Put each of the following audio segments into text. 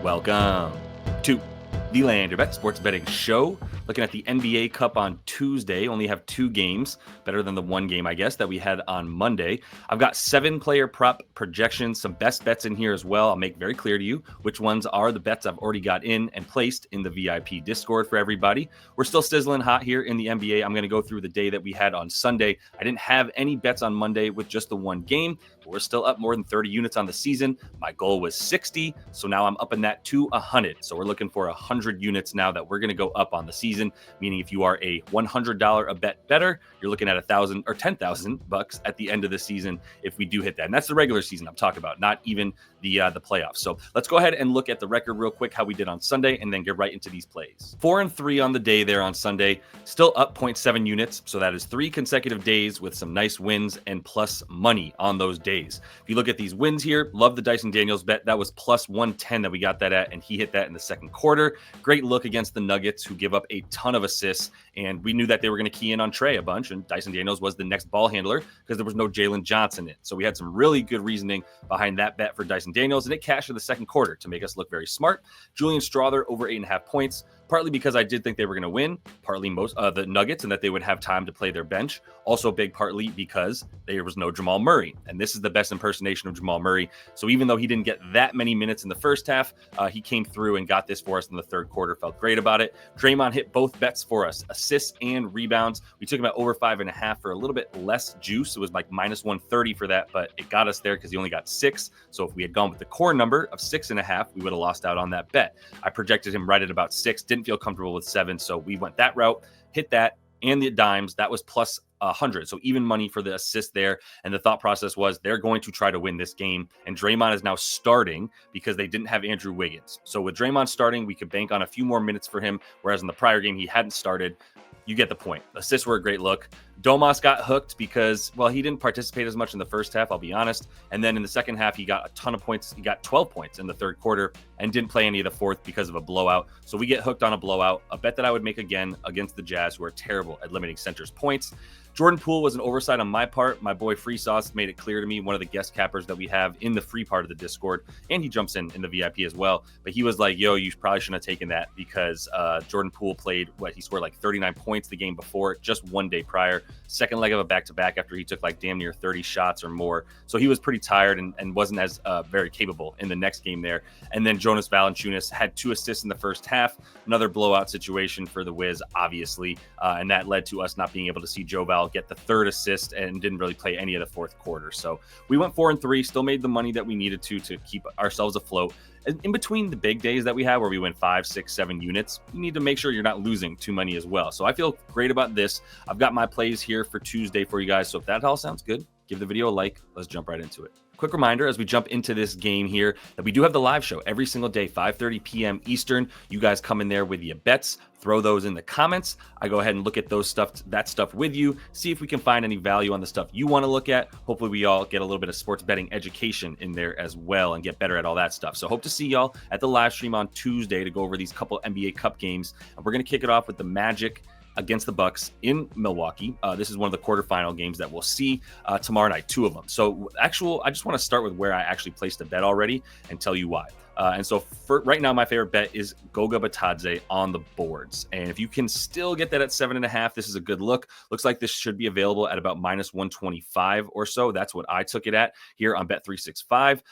Welcome to the Land Your Bet Sports Betting Show. Looking at the NBA Cup on Tuesday. Only have 2 games, better than the 1 game, I guess, that we had on Monday. I've got 7-player prop projections, some best bets in here as well. I'll make very clear to you which ones are the bets I've already got in and placed in the VIP Discord for everybody. We're still sizzling hot here in the NBA. I'm going to go through the day that we had on Sunday. I didn't have any bets on Monday with just the 1 game. But we're still up more than 30 units on the season. My goal was 60, so now I'm upping that to 100. So we're looking for 100 units now that we're going to go up on the season, meaning if you are a $100 a bet better, you're looking at $1,000 or $10,000 at the end of the season if we do hit that. And that's the regular season I'm talking about, not even the playoffs. So let's go ahead and look at the record real quick, how we did on Sunday, and then get right into these plays. 4-3 on the day there on Sunday, still up 0.7 units. So that is 3 consecutive days with some nice wins and plus money on those days. If you look at these wins here, love the Dyson Daniels bet. That was plus 110 that we got that at, and he hit that in the second quarter. Great look against the Nuggets, who give up a ton of assists, and we knew that they were going to key in on Trey a bunch, and Dyson Daniels was the next ball handler because there was no Jalen Johnson in. So we had some really good reasoning behind that bet for Dyson Daniels, and it cashed in the second quarter to make us look very smart. Julian Strawther over 8.5 points. Partly because I did think they were going to win, partly the Nuggets, and that they would have time to play their bench. Also big partly because there was no Jamal Murray, and this is the best impersonation of Jamal Murray. So even though he didn't get that many minutes in the first half, he came through and got this for us in the third quarter. Felt great about it. Draymond hit both bets for us, assists and rebounds. We took him at over 5.5 for a little bit less juice. It was like minus 130 for that, but it got us there because he only got 6. So if we had gone with the core number of 6.5, we would have lost out on that bet. I projected him right at about 6. Didn't feel comfortable with 7, so we went that route, hit that, and the dimes. That was plus 100, so even money for the assist there. And the thought process was they're going to try to win this game, and Draymond is now starting because they didn't have Andrew Wiggins. So with Draymond starting, we could bank on a few more minutes for him, whereas in the prior game he hadn't started. You get the point. Assists were a great look. Domas got hooked because, well, he didn't participate as much in the first half, I'll be honest. And then in the second half, he got a ton of points. He got 12 points in the third quarter and didn't play any of the fourth because of a blowout. So we get hooked on a blowout, a bet that I would make again against the Jazz, who are terrible at limiting centers points. Jordan Poole was an oversight on my part. My boy Free Sauce made it clear to me, one of the guest cappers that we have in the free part of the Discord, and he jumps in the VIP as well. But he was like, yo, you probably shouldn't have taken that because Jordan Poole played, he scored like 39 points the game before, just 1 day prior. Second leg of a back-to-back after he took like damn near 30 shots or more. So he was pretty tired and wasn't as very capable in the next game there. And then Jonas Valanciunas had 2 assists in the first half. Another blowout situation for the Wiz, obviously. And that led to us not being able to see Joe Val get the 3rd assist and didn't really play any of the fourth quarter. So we went 4-3, still made the money that we needed to keep ourselves afloat. In between the big days that we have where we win 5, 6, 7 units, you need to make sure you're not losing too many as well. So I feel great about this. I've got my plays here for Tuesday for you guys. So if that all sounds good, give the video a like. Let's jump right into it. Quick reminder as we jump into this game here that we do have the live show every single day, 5:30 p.m. Eastern. You guys come in there with your bets, throw those in the comments. I go ahead and look at that stuff with you, see if we can find any value on the stuff you want to look at. Hopefully we all get a little bit of sports betting education in there as well and get better at all that stuff. So hope to see y'all at the live stream on Tuesday to go over these couple NBA Cup games. And we're going to kick it off with the Magic against the Bucks in Milwaukee. This is one of the quarterfinal games that we'll see tomorrow night, 2 of them. So I just want to start with where I actually placed a bet already and tell you why. And so for right now, my favorite bet is Goga Bitadze on the boards. And if you can still get that at 7.5, this is a good look. Looks like this should be available at about minus 125 or so. That's what I took it at here on Bet365.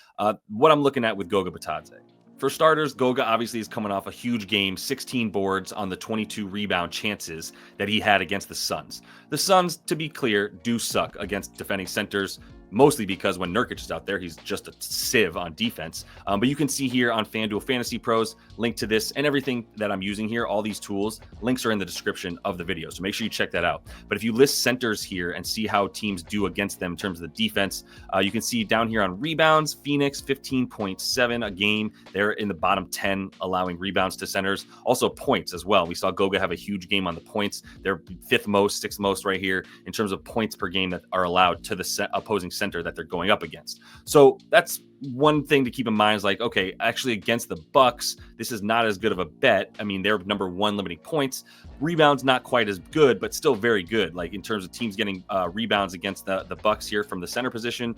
What I'm looking at with Goga Bitadze. For starters, Goga obviously is coming off a huge game, 16 boards on the 22 rebound chances that he had against the Suns. The Suns, to be clear, do suck against defending centers. mostly because when Nurkic is out there, he's just a sieve on defense. But you can see here on FanDuel Fantasy Pros, link to this and everything that I'm using here, all these tools, links are in the description of the video. So make sure you check that out. But if you list centers here and see how teams do against them in terms of the defense, you can see down here on rebounds, Phoenix 15.7 a game. They're in the bottom 10, allowing rebounds to centers. Also points as well. We saw Goga have a huge game on the points. They're fifth most, sixth most right here in terms of points per game that are allowed to the opposing center that they're going up against. So that's one thing to keep in mind is like, okay, actually against the Bucks, this is not as good of a bet. I mean, they're number one limiting points. Rebounds not quite as good, but still very good. Like in terms of teams getting rebounds against the Bucks here from the center position,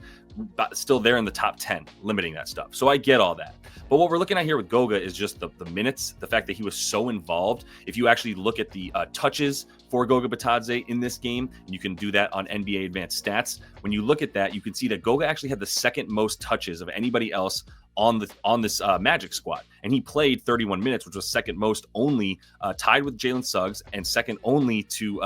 but still they're in the top 10, limiting that stuff. So I get all that. But what we're looking at here with Goga is just the minutes, the fact that he was so involved. If you actually look at the touches for Goga Bitadze in this game, and you can do that on NBA Advanced Stats. When you look at that, you can see that Goga actually had the second most touches of anybody else on this Magic squad, and he played 31 minutes, which was second most, only tied with Jalen Suggs, and second only to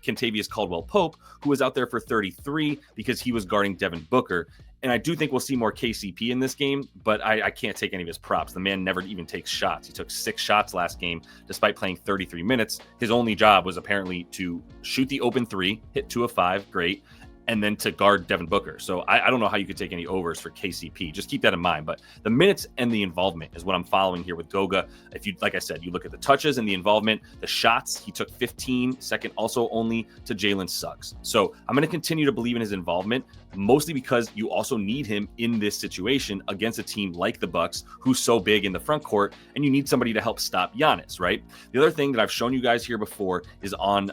Kentavious Caldwell-Pope, who was out there for 33 because he was guarding Devin Booker. And I do think we'll see more KCP in this game, but I can't take any of his props. The man never even takes shots. He took 6 shots last game, despite playing 33 minutes. His only job was apparently to shoot the open 3, hit 2 of 5, great, and then to guard Devin Booker. So I don't know how you could take any overs for KCP. Just keep that in mind. But the minutes and the involvement is what I'm following here with Goga. If you, like I said, you look at the touches and the involvement, the shots, he took 15, second also only to Jalen Suggs. So I'm going to continue to believe in his involvement, mostly because you also need him in this situation against a team like the Bucks, who's so big in the front court, and you need somebody to help stop Giannis, right? The other thing that I've shown you guys here before is on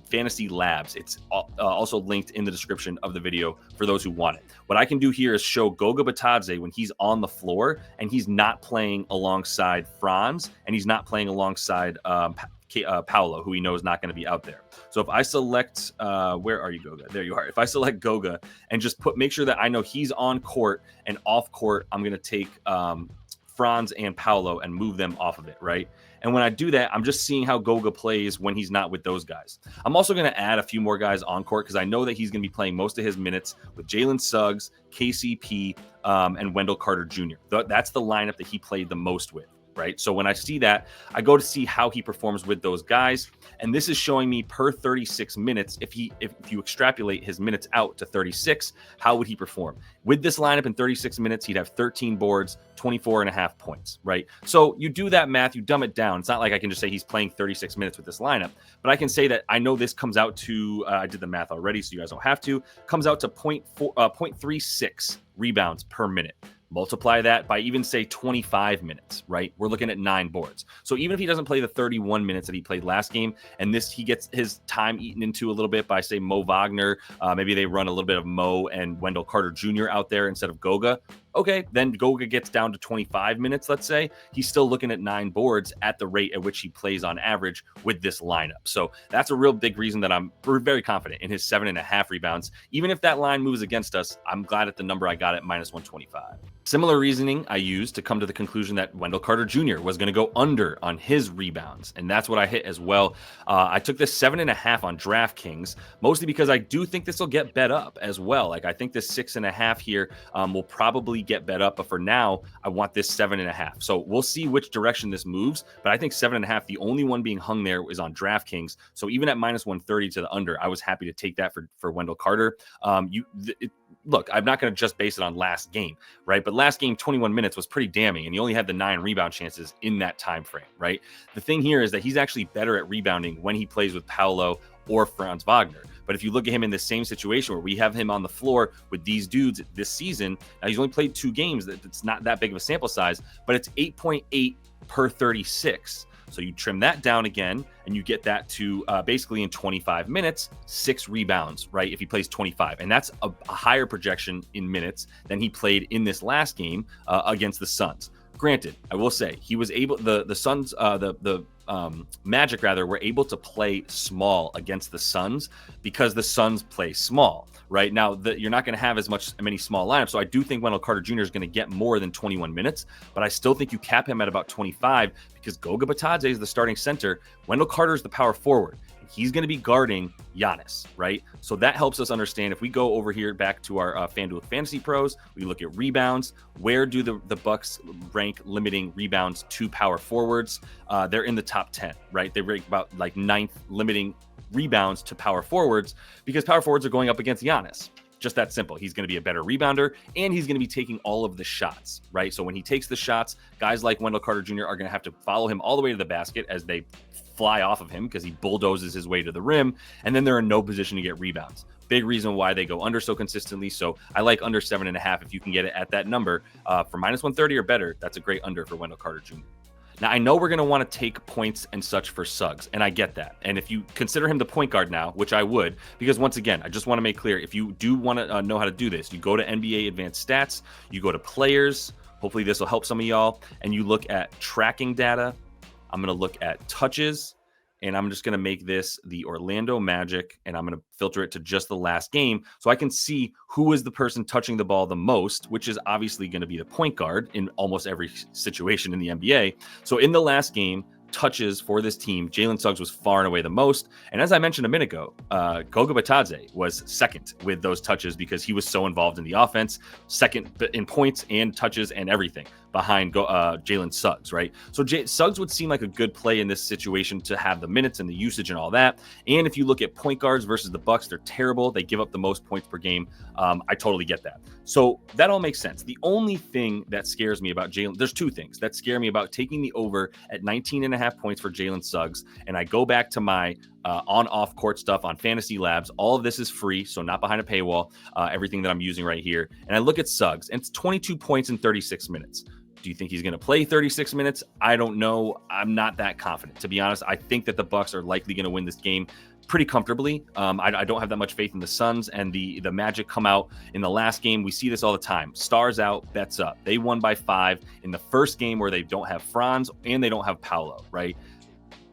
Fantasy Labs. It's also linked in the description of the video for those who want it. What I can do here is show Goga Bitadze when he's on the floor and he's not playing alongside Franz and he's not playing alongside Paolo, who we know is not going to be out there. So if I select, where are you, Goga? There you are. If I select Goga and just make sure that I know he's on court and off court, I'm going to take Franz and Paolo and move them off of it, right? And when I do that, I'm just seeing how Goga plays when he's not with those guys. I'm also going to add a few more guys on court because I know that he's going to be playing most of his minutes with Jalen Suggs, KCP, and Wendell Carter Jr. That's the lineup that he played the most with, right? So when I see that, I go to see how he performs with those guys. And this is showing me per 36 minutes, if you extrapolate his minutes out to 36, how would he perform? With this lineup in 36 minutes, he'd have 13 boards, 24.5 points, right? So you do that math, you dumb it down. It's not like I can just say he's playing 36 minutes with this lineup, but I can say that I know this comes out to, I did the math already, so you guys don't have to, comes out to 0.36 rebounds per minute. Multiply that by even say 25 minutes, right? We're looking at 9 boards. So even if he doesn't play the 31 minutes that he played last game, and he gets his time eaten into a little bit by say Mo Wagner, maybe they run a little bit of Mo and Wendell Carter Jr. out there instead of Goga. Okay, then Goga gets down to 25 minutes, let's say. He's still looking at 9 boards at the rate at which he plays on average with this lineup. So that's a real big reason that I'm very confident in his 7.5 rebounds. Even if that line moves against us, I'm glad at the number I got at -125. Similar reasoning I used to come to the conclusion that Wendell Carter Jr. was going to go under on his rebounds, and that's what I hit as well. I took this 7.5 on DraftKings, mostly because I do think this will get bet up as well. Like I think this 6.5 here will probably get bet up, but for now I want this 7.5. So we'll see which direction this moves, but I think 7.5, the only one being hung there is on DraftKings. So even at -130 to the under, I was happy to take that for Wendell Carter. Look, I'm not going to just base it on last game, right? But last game, 21 minutes was pretty damning, and he only had the 9 rebound chances in that time frame, right? The thing here is that he's actually better at rebounding when he plays with Paolo or Franz Wagner. But if you look at him in the same situation where we have him on the floor with these dudes this season, now he's only played 2 games. It's not that big of a sample size, but it's 8.8 per 36. So you trim that down again, and you get that to basically in 25 minutes, 6 rebounds, right? If he plays 25, and that's a higher projection in minutes than he played in this last game against the Suns. Granted, I will say he was able. The Suns, the Magic rather, were able to play small against the Suns because the Suns play small. Right now, you're not going to have many small lineups. So I do think Wendell Carter Jr. is going to get more than 21 minutes, but I still think you cap him at about 25 because Goga Bitadze is the starting center. Wendell Carter is the power forward. And he's going to be guarding Giannis, right? So that helps us understand. If we go over here back to our FanDuel Fantasy Pros, we look at rebounds. Where do the Bucks rank limiting rebounds to power forwards? They're in the top 10, right? They rank about like 9th limiting rebounds to power forwards because power forwards are going up against Giannis. Just that simple. He's going to be a better rebounder, and he's going to be taking all of the shots, right? So when he takes the shots, guys like Wendell Carter Jr. are going to have to follow him all the way to the basket as they fly off of him because he bulldozes his way to the rim, and then they're in no position to get rebounds. big reason why they go under so consistently. So I like under 7.5 if you can get it at that number for -130 or better. That's a great under for Wendell Carter Jr. Now, I know we're going to want to take points and such for Suggs, and I get that. And if you consider him the point guard now, which I would, because once again, I just want to make clear, if you do want to know how to do this, you go to NBA Advanced Stats, you go to Players, hopefully this will help some of y'all, and you look at tracking data. I'm going to look at touches, and I'm just going to make this the Orlando Magic, and I'm going to filter it to just the last game so I can see who is the person touching the ball the most, which is obviously going to be the point guard in almost every situation in the NBA. So in the last game, touches for this team, Jalen Suggs was far and away the most. And as I mentioned a minute ago, Goga Bitadze was second with those touches because he was so involved in the offense, second in points and touches and everything behind Jalen Suggs, right? So Suggs would seem like a good play in this situation to have the minutes and the usage and all that. And if you look at point guards versus the Bucks, they're terrible. They give up the most points per game. I totally get that. So that all makes sense. The only thing that scares me about Jalen, there's two things that scare me about taking the over at 19.5 points for Jalen Suggs. And I go back to my on-off court stuff on Fantasy Labs. All of this is free, so not behind a paywall, everything that I'm using right here. And I look at Suggs, and it's 22 points in 36 minutes. Do you think he's going to play 36 minutes? I don't know. I'm not that confident, to be honest. I think that the Bucks are likely going to win this game pretty comfortably. I don't have that much faith in the Suns, and the Magic come out in the last game. We see this all the time. Stars out, bets up. They won by 5 in the first game where they don't have Franz and they don't have Paolo, right?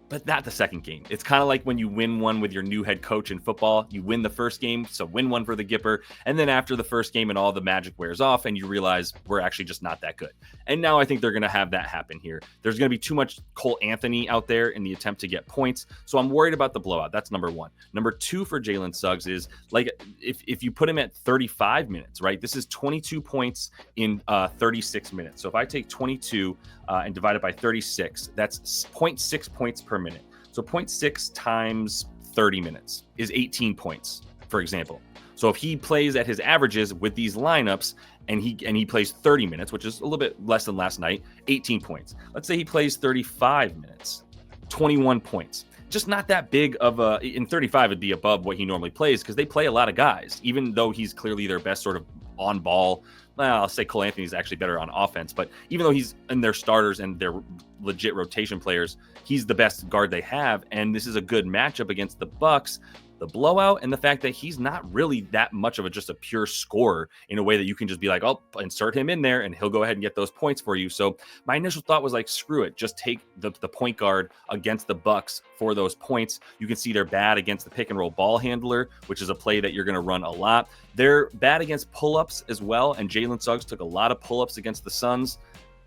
But not the second game. It's kind of like when you win one with your new head coach in football. You win the first game, so win one for the Gipper. And then after the first game and all the magic wears off and you realize we're actually just not that good. And now I think they're going to have that happen here. There's going to be too much Cole Anthony out there in the attempt to get points. So I'm worried about the blowout. That's number one. Number two for Jalen Suggs is, like, if you put him at 35 minutes, right? This is 22 points in 36 minutes. So if I take 22 and divide it by 36, that's 0.6 points per minute. So 0.6 times 30 minutes is 18 points, for example. So if he plays at his averages with these lineups and he plays 30 minutes, which is a little bit less than last night, 18 points. Let's say he plays 35 minutes, 21 points. Just not that big of a, in 35 it'd be above what he normally plays because they play a lot of guys, even though he's clearly their best sort of on ball. Well, I'll say Cole Anthony's actually better on offense, but even though he's in their starters and their legit rotation players, he's the best guard they have. And this is a good matchup against the Bucks. The blowout and the fact that he's not really that much of just a pure scorer in a way that you can just be like, oh, insert him in there and he'll go ahead and get those points for you. So my initial thought was like, screw it. Just take the point guard against the Bucks for those points. You can see they're bad against the pick and roll ball handler, which is a play that you're going to run a lot. They're bad against pull-ups as well. And Jalen Suggs took a lot of pull-ups against the Suns.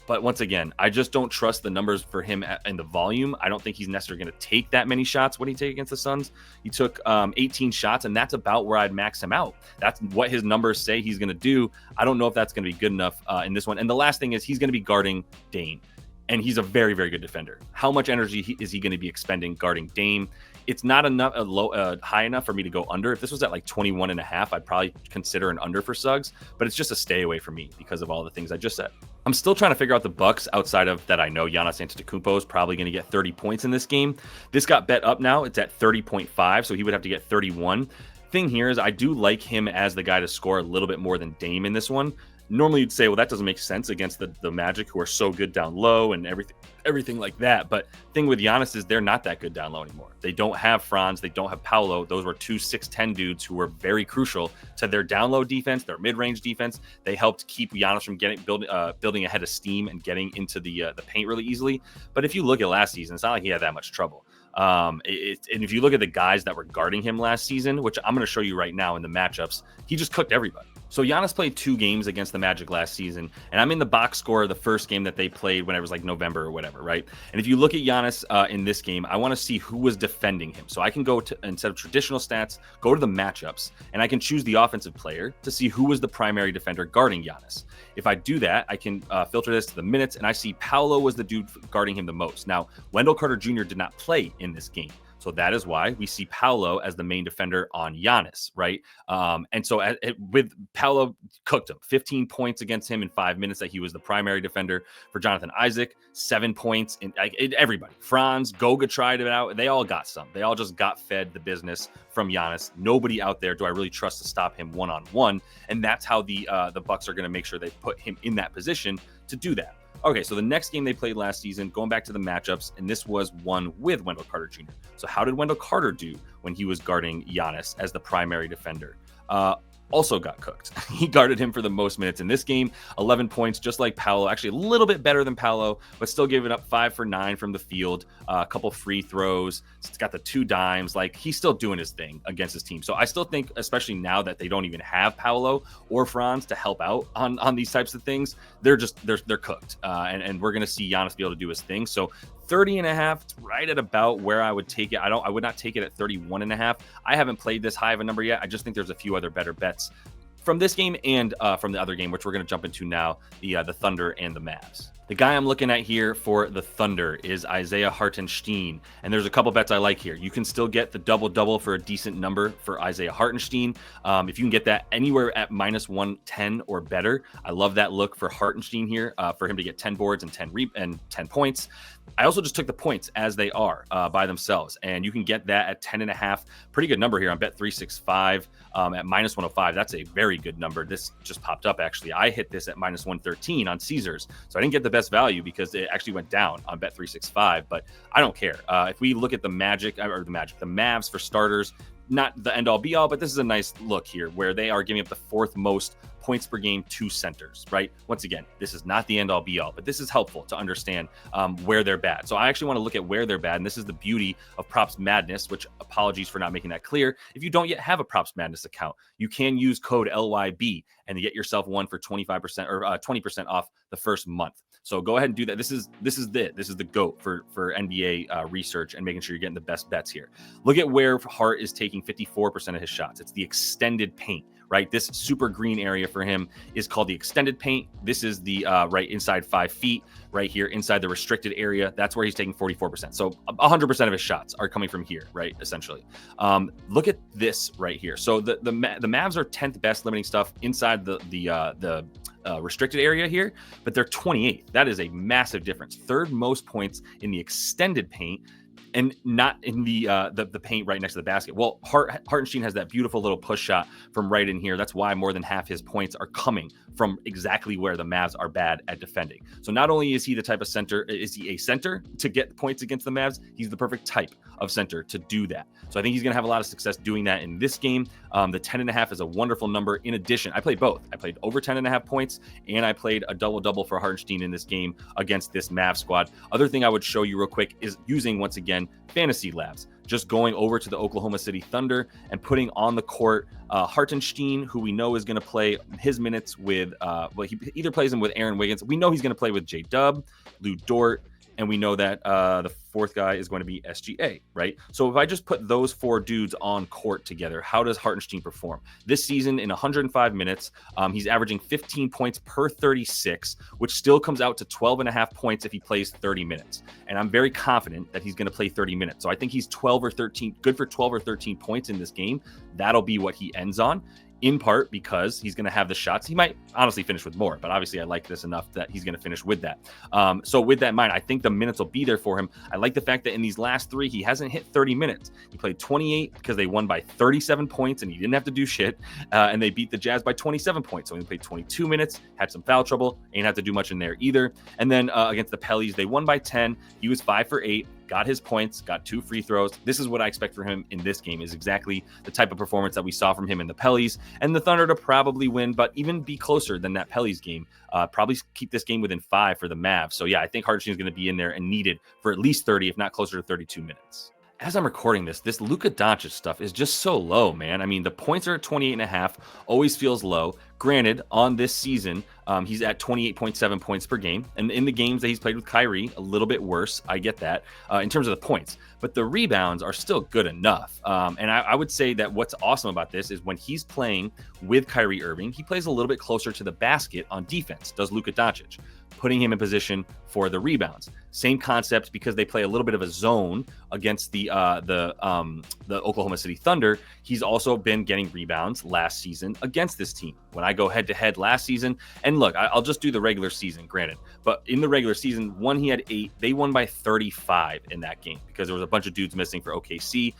But once again, I just don't trust the numbers for him in the volume. I don't think he's necessarily going to take that many shots. What did he take against the Suns? He took 18 shots, and that's about where I'd max him out. That's what his numbers say he's going to do. I don't know if that's going to be good enough in this one. And the last thing is he's going to be guarding Dame, and he's a very, very good defender. How much energy is he going to be expending guarding Dame? It's not enough high enough for me to go under. If this was at like 21.5, I'd probably consider an under for Suggs, but it's just a stay away for me because of all the things I just said. I'm still trying to figure out the Bucks outside of that. I know Giannis Antetokounmpo is probably going to get 30 points in this game. This got bet up now. It's at 30.5, so he would have to get 31. Thing here is I do like him as the guy to score a little bit more than Dame in this one. Normally you'd say, well, that doesn't make sense against the Magic, who are so good down low and everything like that. But thing with Giannis is they're not that good down low anymore. They don't have Franz. They don't have Paolo. Those were two 6'10 dudes who were very crucial to their down low defense, their mid-range defense. They helped keep Giannis from building a head of steam and getting into the paint really easily. But if you look at last season, it's not like he had that much trouble. And if you look at the guys that were guarding him last season, which I'm going to show you right now in the matchups, he just cooked everybody. So Giannis played 2 games against the Magic last season, and I'm in the box score of the first game that they played when it was like November or whatever, right? And if you look at Giannis in this game, I want to see who was defending him. So I can go to, instead of traditional stats, go to the matchups, and I can choose the offensive player to see who was the primary defender guarding Giannis. If I do that, I can filter this to the minutes, and I see Paolo was the dude guarding him the most. Now, Wendell Carter Jr. did not play in this game. So that is why we see Paolo as the main defender on Giannis, right? And so with Paolo, cooked him 15 points against him in 5 minutes that he was the primary defender for Jonathan Isaac, 7 points. And everybody, Franz, Goga tried it out. They all got some. They all just got fed the business from Giannis. Nobody out there do I really trust to stop him one-on-one. And that's how the Bucks are going to make sure they put him in that position to do that. Okay, so the next game they played last season, going back to the matchups, and this was one with Wendell Carter Jr. So how did Wendell Carter do when he was guarding Giannis as the primary defender? Also got cooked. He guarded him for the most minutes in this game, 11 points, just like Paolo, actually a little bit better than Paolo, but still giving up 5 for 9 from the field, a couple free throws. It's got the 2 dimes. Like, he's still doing his thing against his team. So I still think, especially now that they don't even have Paolo or Franz to help out on these types of things, they're cooked. And we're going to see Giannis be able to do his thing. So 30.5, it's right at about where I would take it. I would not take it at 31.5. I haven't played this high of a number yet. I just think there's a few other better bets from this game and from the other game, which we're going to jump into now, the Thunder and the Mavs. The guy I'm looking at here for the Thunder is Isaiah Hartenstein, and there's a couple bets I like here. You can still get the double-double for a decent number for Isaiah Hartenstein. If you can get that anywhere at minus 110 or better, I love that look for Hartenstein here, for him to get 10 boards and 10 points. I also just took the points as they are by themselves, and you can get that at 10.5. Pretty good number here on Bet365 at minus 105. That's a very good number. This just popped up, actually. I hit this at minus 113 on Caesars, so I didn't get the best value because it actually went down on Bet365, but I don't care. If we look at the Mavs for starters, not the end-all be-all, but this is a nice look here where they are giving up the 4th most points per game to centers, right? Once again, this is not the end-all be-all, but this is helpful to understand where they're bad. So I actually want to look at where they're bad, and this is the beauty of Props Madness, which, apologies for not making that clear. If you don't yet have a Props Madness account, you can use code LYB and get yourself one for 25% or 20% off the first month. So go ahead and do that. This is the GOAT for NBA research and making sure you're getting the best bets here. Look at where Hart is taking 54% of his shots. It's the extended paint, right? This super green area for him is called the extended paint. This is the right inside 5 feet, right here inside the restricted area. That's where he's taking 44%. So 100% of his shots are coming from here, right? Essentially. Look at this right here. So the Mavs are 10th best limiting stuff inside the restricted area here, but they're 28th. That is a massive difference. 3rd most points in the extended paint, and not in the paint right next to the basket. Well, Hartenstein has that beautiful little push shot from right in here. That's why more than half his points are coming from exactly where the Mavs are bad at defending. So not only is he the type of center, is he a center to get points against the Mavs, he's the perfect type of center to do that. So I think he's going to have a lot of success doing that in this game. The 10.5 is a wonderful number. In addition, I played both. I played over 10.5 points, and I played a double-double for Hartenstein in this game against this Mavs squad. Other thing I would show you real quick is using, once again, Fantasy Labs. Just going over to the Oklahoma City Thunder and putting on the court Hartenstein, who we know is going to play his minutes with, he either plays him with Aaron Wiggins. We know he's going to play with J-Dub, Lou Dort, and we know that the 4th guy is going to be SGA, right? So if I just put those 4 dudes on court together, how does Hartenstein perform? This season, in 105 minutes, he's averaging 15 points per 36, which still comes out to 12.5 points if he plays 30 minutes. And I'm very confident that he's going to play 30 minutes. So I think he's 12 or 13, good for 12 or 13 points in this game. That'll be what he ends on, in part because he's going to have the shots. He might honestly finish with more, but obviously I like this enough that he's going to finish with that. So with that in mind, I think the minutes will be there for him. I like the fact that in these last 3, he hasn't hit 30 minutes. He played 28 because they won by 37 points and he didn't have to do shit. And they beat the Jazz by 27 points. So he played 22 minutes, had some foul trouble, ain't have to do much in there either. And then against the Pellies, they won by 10. He was 5 for 8. Got his points, got 2 free throws. This is what I expect for him in this game, is exactly the type of performance that we saw from him in the Pellies. And the Thunder to probably win, but even be closer than that Pellies game. Probably keep this game within 5 for the Mavs. So yeah, I think Hartenstein is going to be in there and needed for at least 30, if not closer to 32 minutes. As I'm recording this Luka Doncic stuff is just so low, man. I mean, the points are at 28.5, always feels low. Granted, on this season, he's at 28.7 points per game. And in the games that he's played with Kyrie, a little bit worse. I get that in terms of the points. But the rebounds are still good enough. And I would say that what's awesome about this is when he's playing with Kyrie Irving, he plays a little bit closer to the basket on defense, does Luka Doncic, putting him in position for the rebounds. Same concept, because they play a little bit of a zone against the Oklahoma City Thunder. He's also been getting rebounds last season against this team. When I go head to head last season, and look, I'll just do the regular season, granted, but in the regular season, he had 8. They won by 35 in that game because there was a bunch of dudes missing for OKC.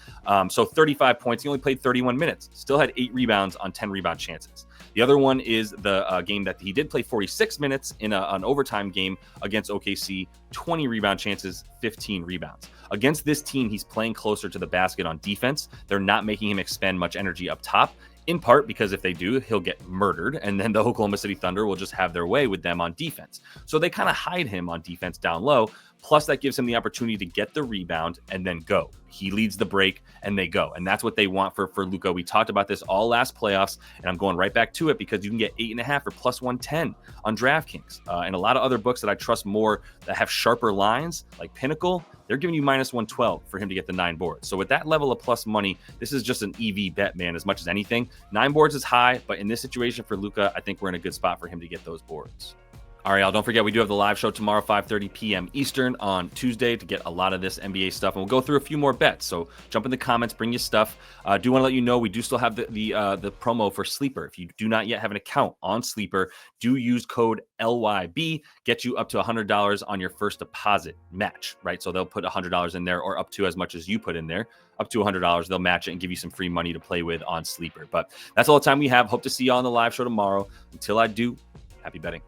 So 35 points. He only played 31 minutes. Still had 8 rebounds on 10 rebound chances. The other one is the game that he did play 46 minutes in an overtime game against OKC, 20 rebound chances, 15 rebounds. Against this team, he's playing closer to the basket on defense. They're not making him expend much energy up top, in part because if they do, he'll get murdered, and then the Oklahoma City Thunder will just have their way with them on defense. So they kind of hide him on defense down low. Plus, that gives him the opportunity to get the rebound and then go. He leads the break and they go. And that's what they want for Luka. We talked about this all last playoffs, and I'm going right back to it because you can get 8.5 or plus 110 on DraftKings. And a lot of other books that I trust more that have sharper lines, like Pinnacle, they're giving you minus 112 for him to get the 9 boards. So with that level of plus money, this is just an EV bet, man, as much as anything. 9 boards is high, but in this situation for Luka, I think we're in a good spot for him to get those boards. All right, y'all, don't forget, we do have the live show tomorrow, 5:30 p.m. Eastern on Tuesday, to get a lot of this NBA stuff. And we'll go through a few more bets. So jump in the comments, bring your stuff. I do want to let you know we do still have the promo for Sleeper. If you do not yet have an account on Sleeper, do use code LYB, get you up to $100 on your first deposit match, right? So they'll put $100 in there, or up to as much as you put in there. Up to $100, they'll match it and give you some free money to play with on Sleeper. But that's all the time we have. Hope to see you all on the live show tomorrow. Until I do, happy betting.